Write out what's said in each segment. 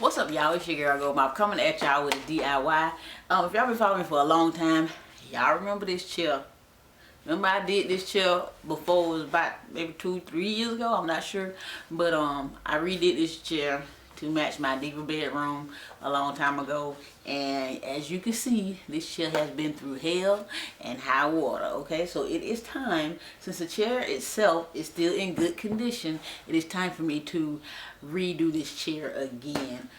What's up, y'all? It's your girl GOLDMOUTH coming at y'all with a DIY. If y'all been following me for a long time, y'all remember this chair. Remember I did this chair before. It was about maybe 2-3 years ago, I'm not sure. But I redid this chair to match my deeper bedroom a long time ago. And as you can see, this chair has been through hell and high water. Okay, so it is time, since the chair itself is still in good condition, it is time for me to redo this chair again.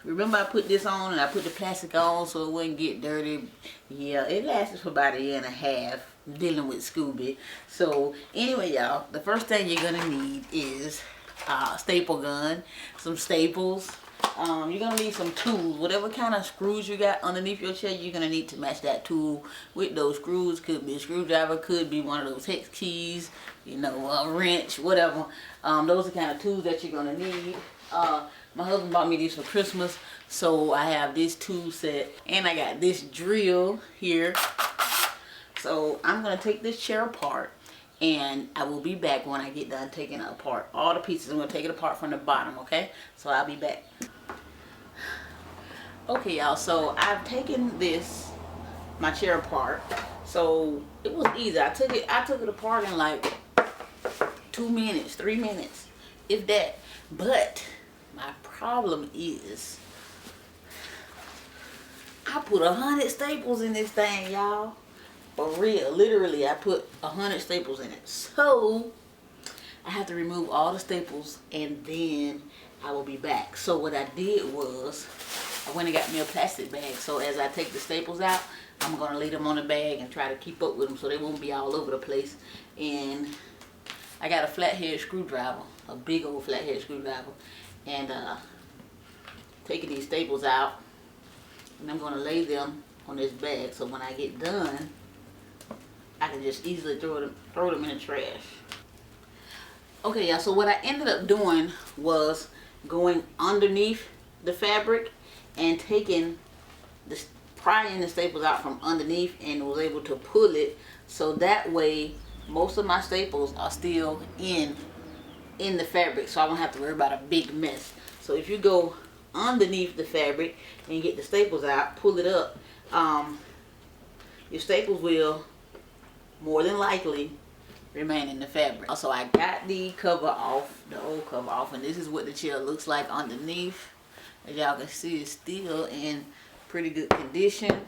Remember I put this on and I put the plastic on so it wouldn't get dirty. Yeah, it lasted for about 1.5 years dealing with Scooby. So anyway, y'all, the first thing you're gonna need is staple gun, some staples. You're gonna need some tools. Whatever kind of screws you got underneath your chair, you're gonna need to match that tool with those screws. Could be a screwdriver, could be one of those hex keys, you know, a wrench, whatever. Those are the kind of tools that you're gonna need. My husband bought me these for Christmas, so I have this tool set, and I got this drill here. So I'm gonna take this chair apart, and I will be back when I get done taking it apart. All the pieces, I'm gonna take it apart from the bottom, okay? So I'll be back. Okay, y'all, so I've taken my chair apart. So it was easy. I took it apart in like 2 minutes, 3 minutes, if that. But my problem is I put 100 staples in this thing, y'all. For real, literally, I put 100 staples in it. So I have to remove all the staples and then I will be back. So what I did was I went and got me a plastic bag. So as I take the staples out, I'm going to lay them on the bag and try to keep up with them so they won't be all over the place. And I got a flathead screwdriver, a big old flathead screwdriver. And taking these staples out, and I'm going to lay them on this bag. So when I get done, I can just easily throw them in the trash. Okay, y'all, so what I ended up doing was going underneath the fabric and prying the staples out from underneath, and was able to pull it so that way most of my staples are still in the fabric, so I won't have to worry about a big mess. So if you go underneath the fabric and get the staples out, pull it up, your staples will more than likely remain in the fabric. Also, I got the cover off, the old cover off, and this is what the chair looks like underneath. As y'all can see, it's still in pretty good condition.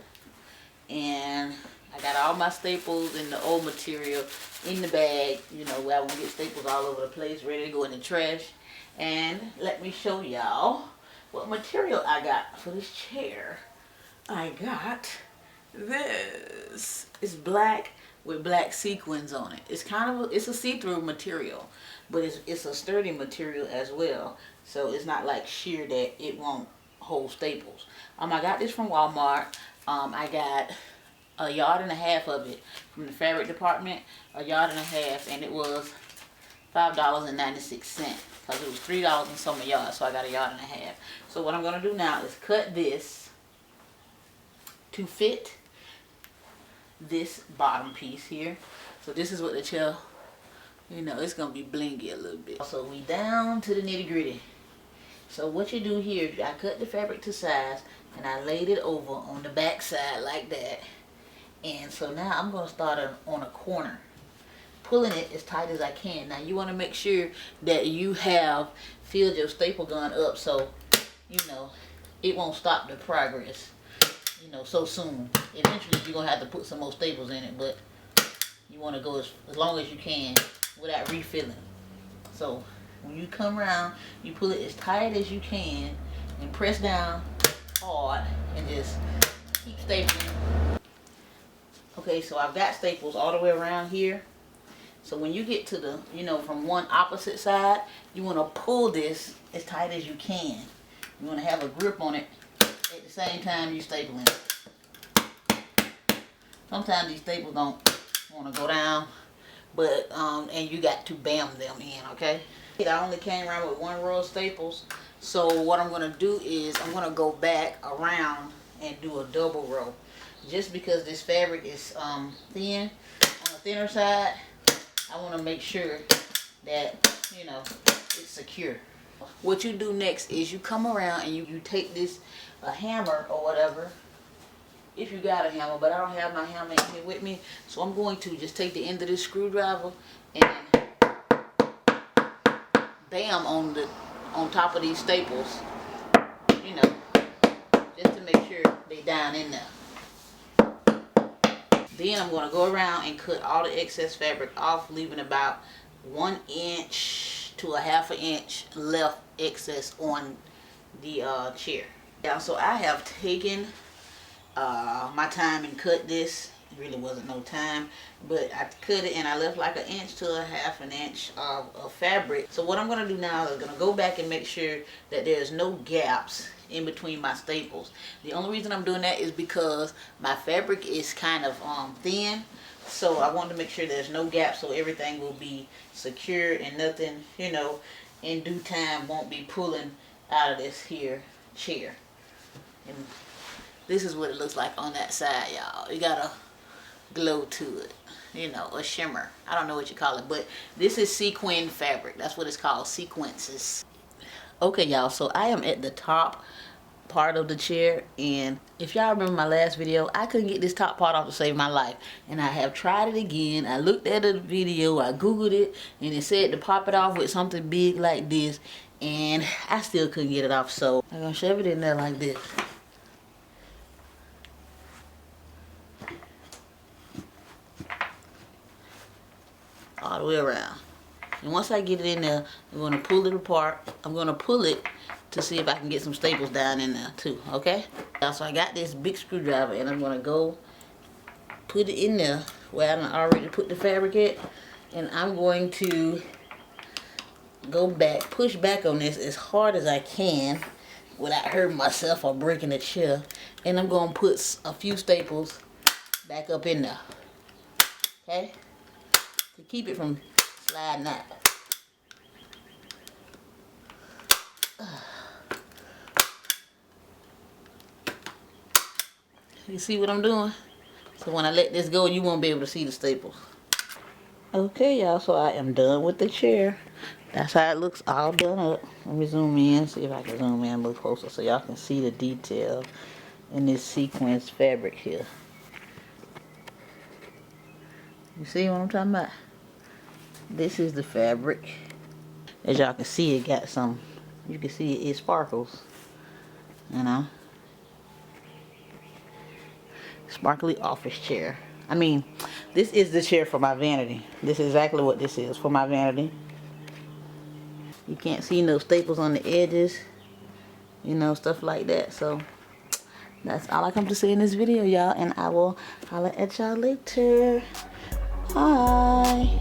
And I got all my staples and the old material in the bag, you know, where I won't get staples all over the place, ready to go in the trash. And let me show y'all what material I got for this chair. I got this. It's black with black sequins on it. It's it's a see-through material, but it's a sturdy material as well. So it's not like sheer that it won't hold staples. I got this from Walmart. I got 1.5 yards of it from the fabric department, 1.5 yards, and it was $5.96 because it was $3 and some a yard, so I got 1.5 yards. So what I'm gonna do now is cut this to fit this bottom piece here. So this is what the chair, you know, it's gonna be blingy a little bit. So we down to the nitty-gritty. So what you do here, I cut the fabric to size and I laid it over on the back side like that. And so now I'm going to start on a corner, pulling it as tight as I can. Now you want to make sure that you have filled your staple gun up so, you know, it won't stop the progress, you know, so soon. Eventually you're going to have to put some more staples in it, but you want to go as long as you can without refilling. So when you come around, you pull it as tight as you can and press down hard and just keep stapling. Okay, so I've got staples all the way around here. So when you get to the, you know, from one opposite side, you want to pull this as tight as you can. You want to have a grip on it at the same time you're stapling it. Sometimes these staples don't want to go down, but and you got to bam them in, okay? I only came around with 1 row of staples, so what I'm going to do is I'm going to go back around and do a double row. Just because this fabric is thin, on the thinner side, I want to make sure that, you know, it's secure. what you do next is you come around and you take this a hammer or whatever, if you got a hammer, but I don't have my hammer in here with me, so I'm going to just take the end of this screwdriver and bam on top of these staples, you know, just to make sure they down in there. Then I'm going to go around and cut all the excess fabric off, leaving about 1 inch to a half an inch left excess on the chair. Yeah, so I have taken my time and cut this. It really wasn't no time, but I cut it and I left like 1 inch to a half an inch of fabric. So what I'm going to do now is going to go back and make sure that there's no gaps in between my staples. The only reason I'm doing that is because my fabric is kind of thin, so I want to make sure there's no gaps so everything will be secure and nothing, you know, in due time won't be pulling out of this here chair. And this is what it looks like on that side, y'all. You got a glow to it, you know, a shimmer. I don't know what you call it, but this is sequin fabric. That's what it's called, sequences. Okay, y'all, so I am at the top part of the chair, and if y'all remember my last video, I couldn't get this top part off to save my life, and I have tried it again. I looked at the video, I googled it, and it said to pop it off with something big like this, and I still couldn't get it off, so I'm gonna shove it in there like this. All the way around. And once I get it in there, I'm going to pull it apart. I'm going to pull it to see if I can get some staples down in there too, okay? So I got this big screwdriver and I'm going to go put it in there where I already put the fabric at. And I'm going to go back, push back on this as hard as I can without hurting myself or breaking the chair. And I'm going to put a few staples back up in there, okay? To keep it from sliding out. You see what I'm doing? So when I let this go, you won't be able to see the staples. Okay, y'all, so I am done with the chair. That's how it looks all done up. Let me zoom in, see if I can zoom in a little closer so y'all can see the detail in this sequence fabric here. You see what I'm talking about? This is the fabric. As y'all can see, it got some, you can see it sparkles, you know. Sparkly office chair. I mean, this is the chair for my vanity. This is exactly what this is for my vanity. You can't see no staples on the edges, you know, stuff like that. So that's all I come to say in this video, y'all, and I will holler at y'all later. Bye.